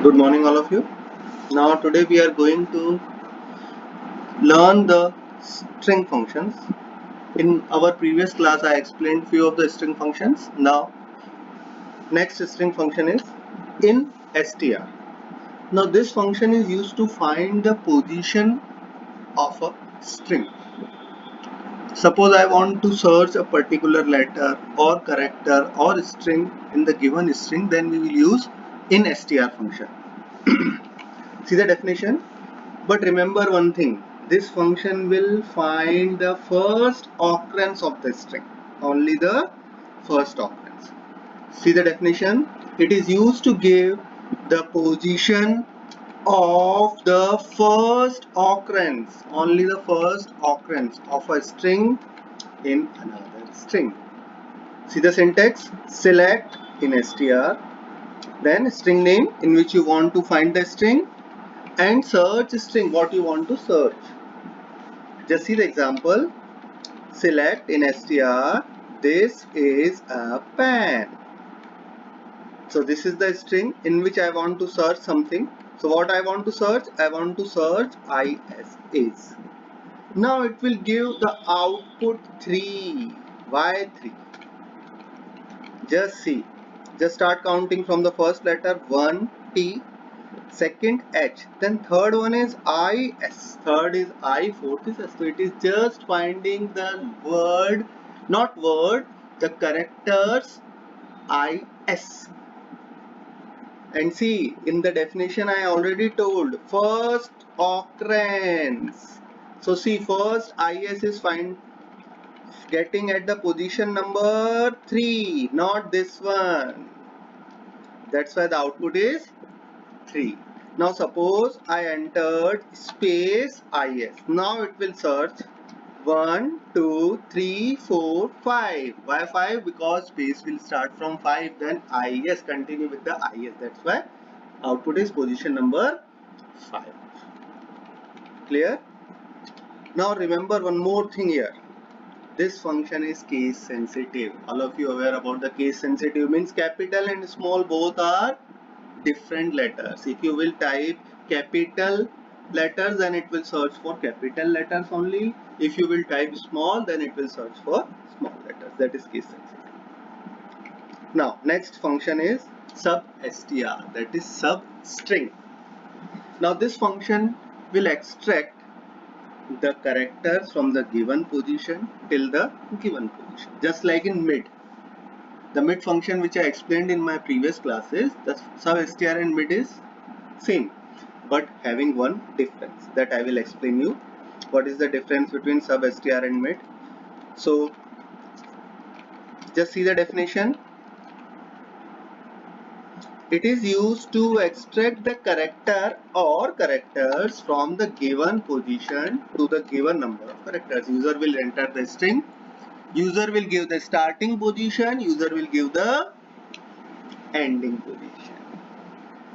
Good morning, all of you. Now, today we are going to learn the string functions. In our previous class, I explained few of the string functions. Now, next string function is in str. Now, this function is used to find the position of a string. Suppose I want to search a particular letter or character or string in the given string, then we will use in str function. See the definition? But remember one thing, this function will find the first occurrence of the string, only the first occurrence. See the definition? It is used to give the position of the first occurrence, only the first occurrence of a string in another string. See the syntax? Select in str, then string name in which you want to find the string, and search string what you want to search. Just see the example. Select in str, this is a pen. So this is the string in which I want to search something. So what I want to search? I want to search is. Now it will give the output 3. Why 3? Just see. Just start counting from the first letter 1 T, second H, then third one is IS, third is I, fourth is S. So it is just finding the word, not word, the characters IS. And see, in the definition I already told first occurrence. So see, first IS is getting at the position number 3, not this one. That's why the output is 3. Now suppose I entered space is. Now it will search 1, 2, 3, 4, 5. Why 5? Because space will start from 5, then is, continue with the is. That's why output is position number 5. Clear? Now remember one more thing here. This function is case sensitive. All of you aware about the case sensitive means capital and small both are different letters. If you will type capital letters, then it will search for capital letters only. If you will type small, then it will search for small letters. That is case sensitive. Now next function is substr, that is substring. Now this function will extract the characters from the given position till the given position, just like in mid. The mid function which I explained in my previous classes, the substr and mid is same, but having one difference that I will explain you. What is the difference between substr and mid? So just see the definition. It is used to extract the character or characters from the given position to the given number of characters. User will enter the string, user will give the starting position, user will give the ending position.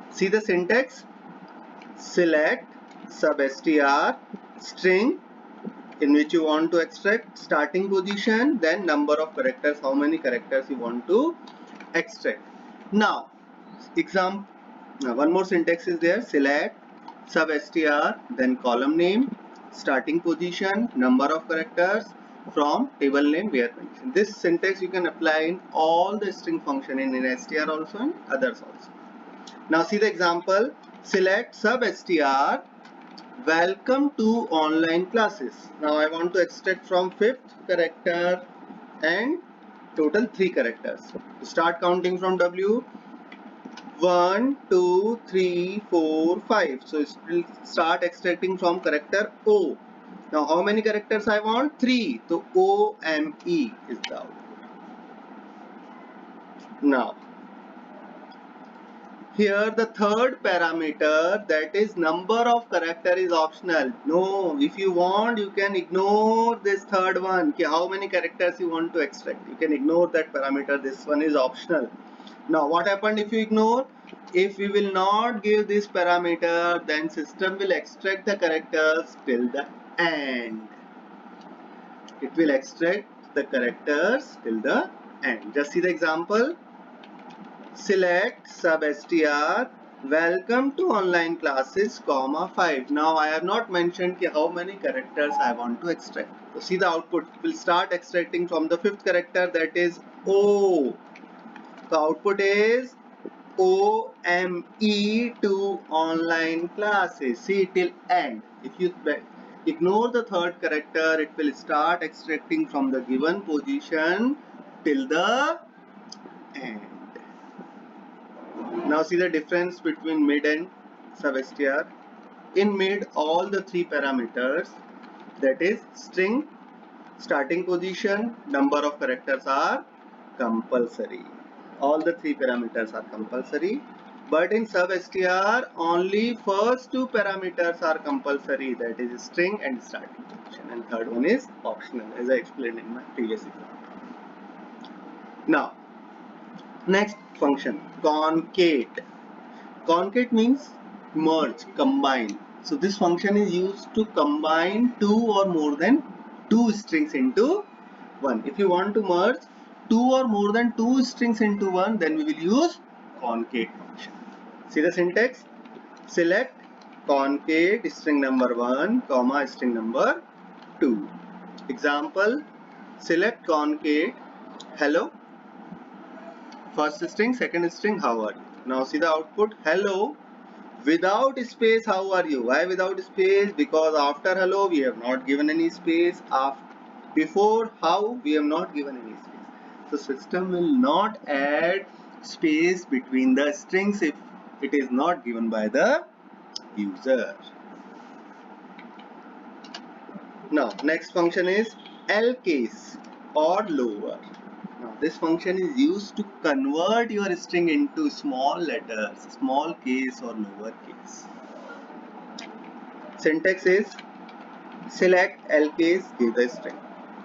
See the syntax? Select substr string in which you want to extract starting position, then number of characters, how many characters you want to extract. Now one more syntax is there. Select substr, then column name, starting position, number of characters from table name where condition. This syntax you can apply in all the string function in str also and others also. Now see the example. Select substr welcome to online classes. Now I want to extract from 5th character and total 3 characters. Start counting from W. 1, 2, 3, 4, 5. So it will start extracting from character O. Now how many characters I want? 3. So OME is the output. Now here the third parameter, that is number of character, is optional. No, if you want you can ignore this third one. How many characters you want to extract, you can ignore that parameter. This one is optional. Now what happened if you ignore? If we will not give this parameter, then system will extract the characters till the end. It will extract the characters till the end. Just see the example. Select substr welcome to online classes, comma 5. Now I have not mentioned how many characters I want to extract. So see the output. We'll start extracting from the fifth character, that is O. The output is OME to online classes. See till end. If you ignore the third character, it will start extracting from the given position till the end. Now see the difference between mid and substr. In mid, all the three parameters, that is string, starting position, number of characters, are compulsory. All the three parameters are compulsory. But in substr, only first two parameters are compulsory, that is string and starting position, and third one is optional, as I explained in my previous example. Now, next function, concate. Concate means merge, combine. So this function is used to combine two or more than two strings into one. If you want to merge two or more than two strings into one, then we will use concate function. See the syntax? Select concate string number 1, comma string number 2. Example, select concate hello, first string, second string, how are you. Now see the output, hello without space, how are you. Why without space? Because after hello we have not given any space. Before how we have not given any space. So system will not add space between the strings if it is not given by the user. Now next function is lcase or lower. Now this function is used to convert your string into small letters, small case or lower case. Syntax is select lcase, give the string.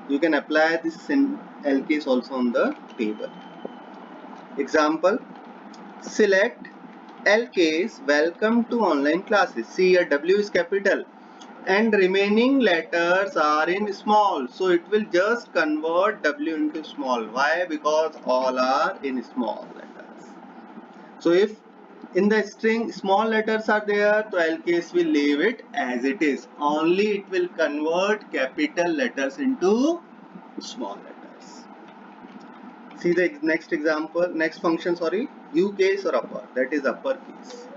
You can apply this lcase also on the table. Example, select lcase welcome to online classes. See here W is capital and remaining letters are in small, so it will just convert W into small. Why? Because all are in small letters. So if in the string small letters are there, so lcase will leave it as it is. Only it will convert capital letters into small letters. See the next example, next function, sorry, ucase or upper, that is uppercase.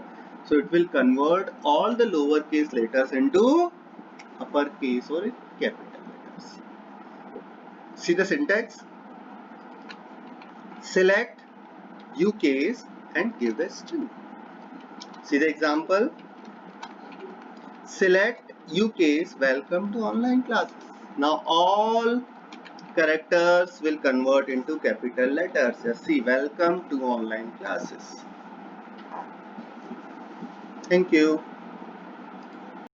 So it will convert all the lowercase letters into uppercase or capital letters. See the syntax? Select ucase and give the string. See the example? Select ucase welcome to online classes. Now all characters will convert into capital letters. Just see welcome to online classes. Thank you.